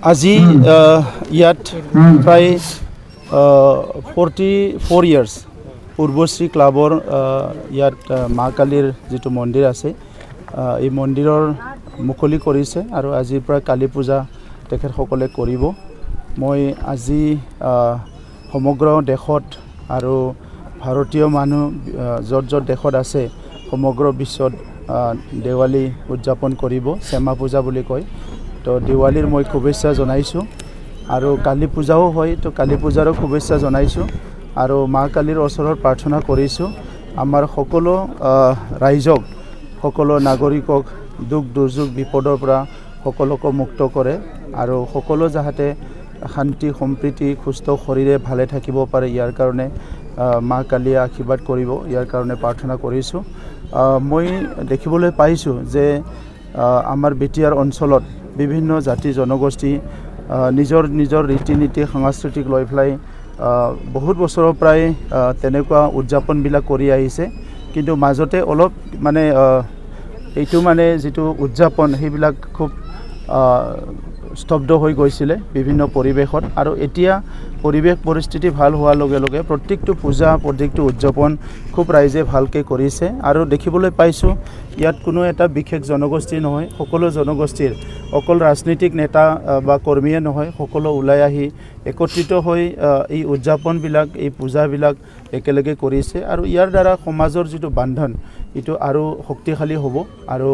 আজি ইয়াত প্ৰায় 44 ইয়াৰ্ছ পূৰ্বশ্ৰী ক্লাবৰ ইয়াত মা কালীৰ যিটো মন্দিৰ আছে এই মন্দিৰৰ মুকলি কৰিছে আৰু আজিৰ পৰা কালী পূজা তেখেতসকলে কৰিব। মই আজি সমগ্ৰ দেশত আৰু ভাৰতীয় মানুহ য'ত দেশত আছে সমগ্ৰ বিশ্বত দেৱালী উদযাপন কৰিব, শ্যামা পূজা বুলি কয়। তো দেৱালীৰ মই শুভেচ্ছা জনাইছোঁ আৰু কালী পূজাও হয়, তো কালী পূজাৰো শুভেচ্ছা জনাইছোঁ আৰু মা কালীৰ ওচৰত প্ৰাৰ্থনা কৰিছোঁ আমাৰ সকলো ৰাইজক, সকলো নাগৰিকক দুখ দুৰ্যোগ বিপদৰ পৰা সকলোকে মুক্ত কৰে আৰু সকলো যাতে শান্তি সম্প্ৰীতি সুস্থ শৰীৰে ভালে থাকিব পাৰে, ইয়াৰ কাৰণে মা কালীয়ে আশীৰ্বাদ কৰিব, ইয়াৰ কাৰণে প্ৰাৰ্থনা কৰিছোঁ। মই দেখিবলৈ পাইছোঁ যে আমাৰ বিটিআৰ অঞ্চলত বিভিন্ন জাতি জনগোষ্ঠী নিজৰ নিজৰ ৰীতি নীতি সাংস্কৃতিক লৈ পেলাই বহুত বছৰৰ পৰাই তেনেকুৱা উদযাপনবিলাক কৰি আহিছে, কিন্তু মাজতে অলপ মানে এইটো মানে যিটো উদযাপন সেইবিলাক খুব স্তব্ধ হৈ গৈছিলে বিভিন্ন পৰিৱেশত, আৰু এতিয়া পৰিৱেশ পৰিস্থিতি ভাল হোৱাৰ লগে লগে প্ৰত্যেকটো পূজা প্ৰত্যেকটো উদযাপন খুব ৰাইজে ভালকৈ কৰিছে। আৰু দেখিবলৈ পাইছোঁ ইয়াত কোনো এটা বিশেষ জনগোষ্ঠী নহয়, সকলো জনগোষ্ঠীৰ অকল ৰাজনৈতিক নেতা বা কৰ্মীয়ে নহয়, সকলো ওলাই আহি একত্ৰিত হৈ এই উদযাপনবিলাক এই পূজাবিলাক একেলগে কৰিছে আৰু ইয়াৰ দ্বাৰা সমাজৰ যিটো বান্ধন এইটো আৰু শক্তিশালী হ'ব আৰু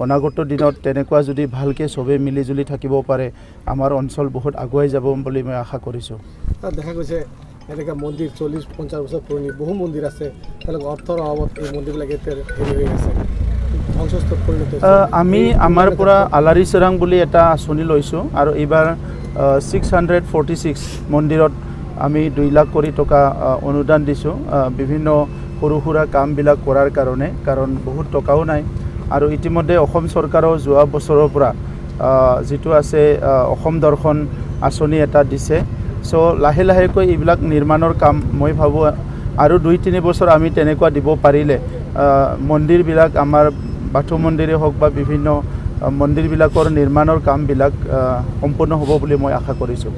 অনাগত দিনত তেনেকুৱা যদি ভালকৈ চবেই মিলিজুলি থাকিব পাৰে আমাৰ অঞ্চল বহুত আগুৱাই যাব বুলি মই আশা কৰিছোঁ। দেখা গৈছে এনেকুৱা মন্দিৰ 40-50 বছৰ পুৰণি বহু মন্দিৰ আছে, তেওঁলোকৰ অৰ্থৰ অভাৱত এই মন্দিৰবিলাক এতিয়া হেৰি হৈ আছে, ধ্বংসস্তূপ পৰিণত হৈছে। আমি আমাৰ পৰা আলাৰী চৰাং বুলি এটা আঁচনি লৈছোঁ আৰু এইবাৰ 646 মন্দিৰত আমি 2 লাখ কোটি টকা অনুদান দিছোঁ বিভিন্ন সৰু সুৰা কামবিলাক কৰাৰ কাৰণে, কাৰণ বহুত টকাও নাই। আৰু ইতিমধ্যে অসম চৰকাৰেও যোৱা বছৰৰ পৰা যিটো আছে অসম দৰ্শন আঁচনি এটা দিছে। চ' লাহে লাহেকৈ এইবিলাক নিৰ্মাণৰ কাম মই ভাবোঁ আৰু 2-3 বছৰ আমি তেনেকুৱা দিব পাৰিলে মন্দিৰবিলাক আমাৰ বাথৌ মন্দিৰে হওক বা বিভিন্ন মন্দিৰবিলাকৰ নিৰ্মাণৰ কামবিলাক সম্পূৰ্ণ হ'ব বুলি মই আশা কৰিছোঁ।